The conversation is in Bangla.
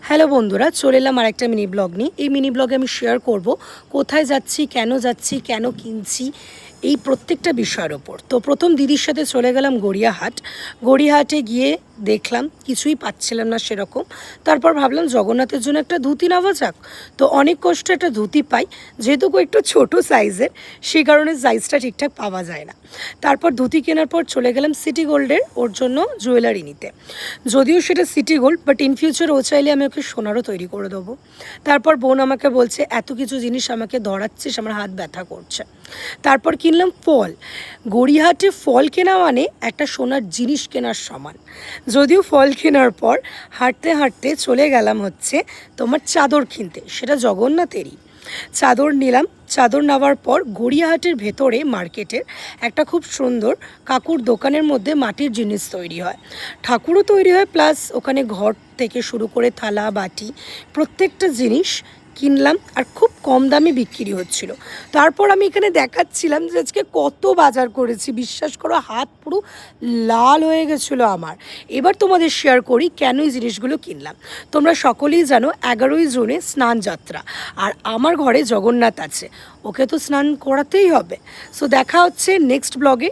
হ্যালো বন্ধুরা, চলে এলাম আর একটা মিনি ব্লগ নিয়ে। এই মিনি ব্লগে আমি শেয়ার করব কোথায় যাচ্ছি, কেন কিনছি, এই প্রত্যেকটা বিষয়ের ওপর। তো প্রথম দিদির সাথে চলে গেলাম গড়িয়াহাটে গিয়ে দেখলাম কিছুই পাচ্ছিলাম না সেরকম। তারপর ভাবলাম জগন্নাথের জন্য একটা ধুতি নেওয়া যাক। তো অনেক কষ্টে একটা ধুতি পাই, যেহেতু একটু ছোট সাইজের, সেই কারণে সাইজটা ঠিকঠাক পাওয়া যায় না। তারপর ধুতি কেনার পর চলে গেলাম সিটি গোল্ডের ওর জন্য জুয়েলারি নিতে। যদিও সেটা city gold, but in future ও চাইলে আমি ওকে সোনারও তৈরি করে দেবো। তারপর বোন আমাকে বলছে এত কিছু জিনিস আমাকে ধরাচ্ছিস, আমার হাত ব্যথা করছে। তারপর কিনলাম ফল। গড়িয়াহাটে ফল কেনা মানে একটা সোনার জিনিস কেনার সমান। যদিও ফল কেনার পর হাঁটতে হাঁটতে চলে গেলাম হচ্ছে তোমার চাদর কিনতে, সেটা জগন্নাথেরই। চাদর নিলাম। চাদর নেওয়ার পর গড়িয়াহাটের ভেতরে মার্কেটের একটা খুব সুন্দর কাকুর দোকানের মধ্যে মাটির জিনিস তৈরি হয়, ঠাকুরও তৈরি হয়, প্লাস ওখানে ঘর থেকে শুরু করে থালা বাটি প্রত্যেকটা জিনিস কিনলাম, আর খুব কম দামে বিক্রি হচ্ছিল। তারপর আমি এখানে দেখাচ্ছিলাম যে আজকে কত বাজার করেছি, বিশ্বাস করো হাত পুরো লাল হয়ে গেছিলো আমার। এবার তোমাদের শেয়ার করি কেন এই জিনিসগুলো কিনলাম। তোমরা সকলেই জানো 11ই জুনে স্নান যাত্রা, আর আমার ঘরে জগন্নাথ আছে, ওকে তো স্নান করাতেই হবে। সো দেখা হচ্ছে নেক্সট ব্লগে।